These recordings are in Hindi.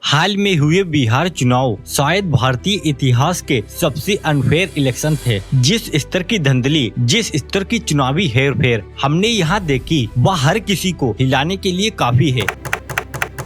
हाल में हुए बिहार चुनाव शायद भारतीय इतिहास के सबसे अनफेयर इलेक्शन थे। जिस स्तर की धांधली, जिस स्तर की चुनावी हेरफेर हमने यहाँ देखी, वह हर किसी को हिलाने के लिए काफी है।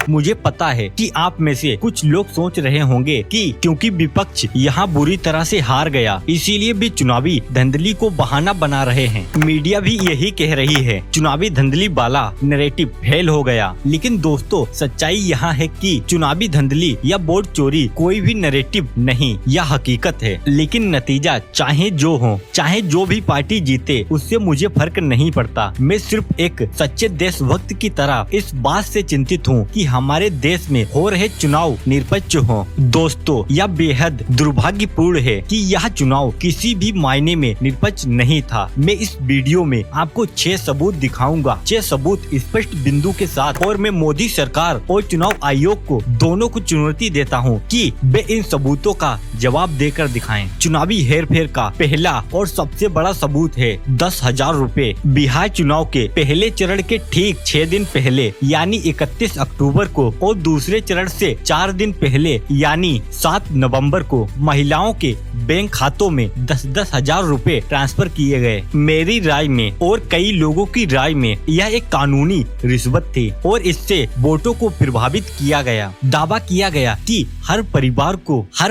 मुझे पता है कि आप में से कुछ लोग सोच रहे होंगे कि क्योंकि विपक्ष यहाँ बुरी तरह से हार गया, इसीलिए भी चुनावी धांधली को बहाना बना रहे हैं। मीडिया भी यही कह रही है, चुनावी धांधली वाला नैरेटिव फेल हो गया। लेकिन दोस्तों, सच्चाई यहाँ है कि चुनावी धांधली या वोट चोरी कोई भी नैरेटिव नहीं, यह हकीकत है। लेकिन नतीजा चाहे जो हो, चाहे जो भी पार्टी जीते, उससे मुझे फर्क नहीं पड़ता। मैं सिर्फ एक सच्चे देशभक्त की तरह इस बात से चिंतित हूँ कि हमारे देश में हो रहे चुनाव निरपेक्ष हों। दोस्तों, यह बेहद दुर्भाग्यपूर्ण है कि यह चुनाव किसी भी मायने में निरपेक्ष नहीं था। मैं इस वीडियो में आपको 6 सबूत दिखाऊंगा, 6 सबूत स्पष्ट बिंदु के साथ, और मैं मोदी सरकार और चुनाव आयोग को दोनों को चुनौती देता हूँ कि वे इन सबूतों का जवाब देकर दिखाएं। चुनावी हेरफेर का पहला और सबसे बड़ा सबूत है 10,000 रूपए। बिहार चुनाव के पहले चरण के ठीक 6 दिन पहले यानी 31 अक्टूबर को और दूसरे चरण से 4 दिन पहले यानी 7 नवंबर को महिलाओं के बैंक खातों में 10-10 हजार रूपए ट्रांसफर किए गए। मेरी राय में और कई लोगों की राय में यह एक कानूनी रिश्वत थी और इससे वोटों को प्रभावित किया गया। दावा किया गया कि हर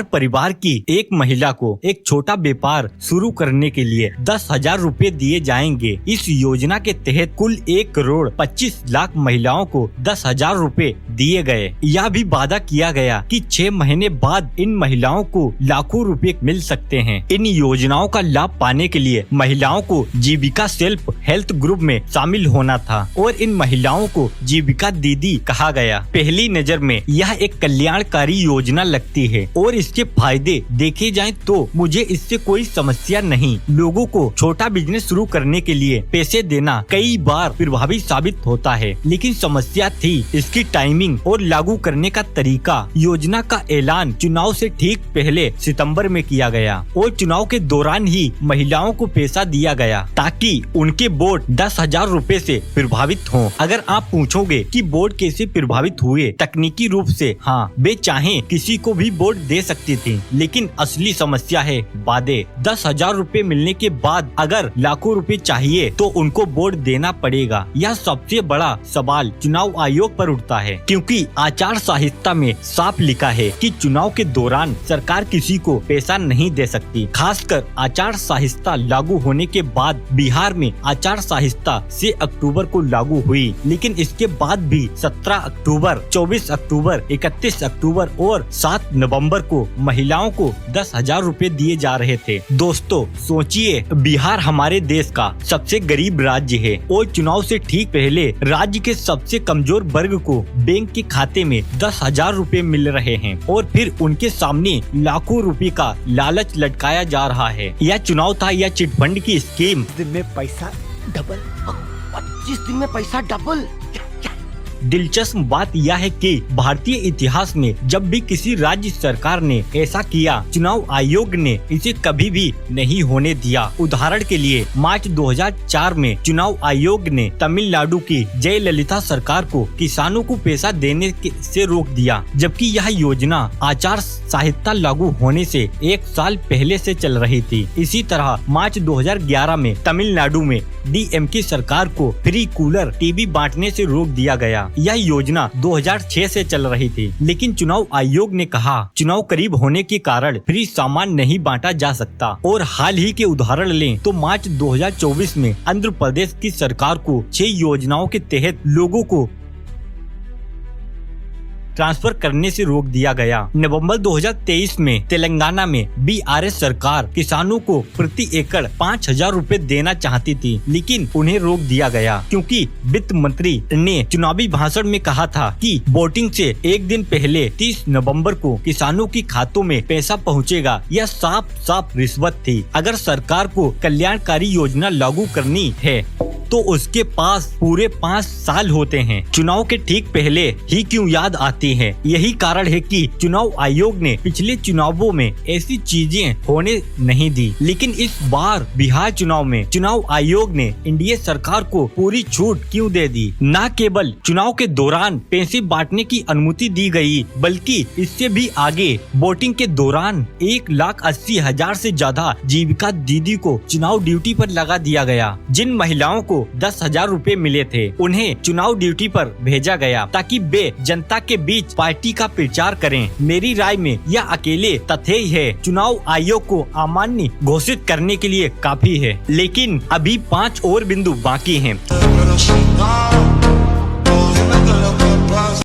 परिवार की एक महिला को एक छोटा व्यापार शुरू करने के लिए 10,000 रूपए दिए जाएंगे। इस योजना के तहत कुल 1,25,00,000 महिलाओं को 10,000 रूपए दिए गए। यह भी वादा किया गया कि 6 महीने बाद इन महिलाओं को लाखों रुपए मिल सकते हैं। इन योजनाओं का लाभ पाने के लिए महिलाओं को जीविका सेल्फ हेल्प ग्रुप में शामिल होना था और इन महिलाओं को जीविका दीदी कहा गया। पहली नजर में यह एक कल्याणकारी योजना लगती है और इसके फायदे देखे जाएं तो मुझे इससे कोई समस्या नहीं। लोगों को छोटा बिजनेस शुरू करने के लिए पैसे देना कई बार प्रभावी साबित होता है, लेकिन समस्या थी इसकी टाइमिंग और लागू करने का तरीका। योजना का ऐलान चुनाव से ठीक पहले सितंबर में किया गया और चुनाव के दौरान ही महिलाओं को पैसा दिया गया ताकि उनके वोट 10,000 रूपए से प्रभावित हों। अगर आप पूछोगे कि वोट कैसे प्रभावित हुए, तकनीकी रूप से हाँ, वे चाहे किसी को भी वोट दे सकती थी, लेकिन असली समस्या है वादे। 10,000 रूपए मिलने के बाद अगर लाखों रुपए चाहिए तो उनको वोट देना पड़ेगा। यह सबसे बड़ा सवाल चुनाव आयोग पर उठता है, क्योंकि आचार संहिता में साफ लिखा है कि चुनाव के दौरान सरकार किसी को पैसा नहीं दे सकती। खासकर आचार संहिता लागू होने के बाद बिहार में आचार संहिता 6 अक्टूबर को लागू हुई, लेकिन इसके बाद भी 17 अक्टूबर, 24 अक्टूबर, 31 अक्टूबर और 7 नवंबर को महिलाओं को 10,000 रूपए दिए जा रहे थे। दोस्तों, सोचिए, बिहार हमारे देश का सबसे गरीब राज्य है और चुनाव से ठीक पहले राज्य के सबसे कमजोर वर्ग को बैंक के खाते में 10,000 रूपए मिल रहे हैं और फिर उनके सामने लाखों रुपए का लालच लटकाया जा रहा है। यह चुनाव था या चिटफंड की स्कीम? 20 दिन में पैसा डबल, 25 दिन में पैसा डबल। दिलचस्प बात यह है कि भारतीय इतिहास में जब भी किसी राज्य सरकार ने ऐसा किया, चुनाव आयोग ने इसे कभी भी नहीं होने दिया। उदाहरण के लिए मार्च 2004 में चुनाव आयोग ने तमिलनाडु की जयललिता सरकार को किसानों को पैसा देने से रोक दिया, जबकि यह योजना आचार संहिता लागू होने से 1 साल पहले से चल रही थी। इसी तरह मार्च 2011 में तमिलनाडु में DMK सरकार को फ्री कूलर, टीवी बांटने से रोक दिया गया। यह योजना 2006 से चल रही थी, लेकिन चुनाव आयोग ने कहा चुनाव करीब होने के कारण फ्री सामान नहीं बांटा जा सकता। और हाल ही के उदाहरण लें तो मार्च 2024 में आंध्र प्रदेश की सरकार को 6 योजनाओं के तहत लोगों को ट्रांसफर करने से रोक दिया गया। नवंबर 2023 में तेलंगाना में BRS सरकार किसानों को प्रति एकड़ 5,000 रूपए देना चाहती थी, लेकिन उन्हें रोक दिया गया क्योंकि वित्त मंत्री ने चुनावी भाषण में कहा था कि वोटिंग से 1 दिन पहले 30 नवंबर को किसानों की खातों में पैसा पहुंचेगा। यह साफ साफ रिश्वत थी। अगर सरकार को कल्याणकारी योजना लागू करनी है तो उसके पास पूरे 5 साल होते हैं। चुनाव के ठीक पहले ही क्यों याद आती है? यही कारण है कि चुनाव आयोग ने पिछले चुनावों में ऐसी चीजें होने नहीं दी, लेकिन इस बार बिहार चुनाव में चुनाव आयोग ने एनडीए सरकार को पूरी छूट क्यों दे दी? न केवल चुनाव के दौरान पैसे बांटने की अनुमति दी गई, बल्कि इससे भी आगे वोटिंग के दौरान 1,80,000 से ज्यादा जीविका दीदी को चुनाव ड्यूटी पर लगा दिया गया। जिन महिलाओं को 10,000 रुपए मिले थे, उन्हें चुनाव ड्यूटी पर भेजा गया ताकि वे जनता के बीच पार्टी का प्रचार करें। मेरी राय में यह अकेले तथ्य ही है चुनाव आयोग को अमान्य घोषित करने के लिए काफी है, लेकिन अभी 5 और बिंदु बाकी हैं।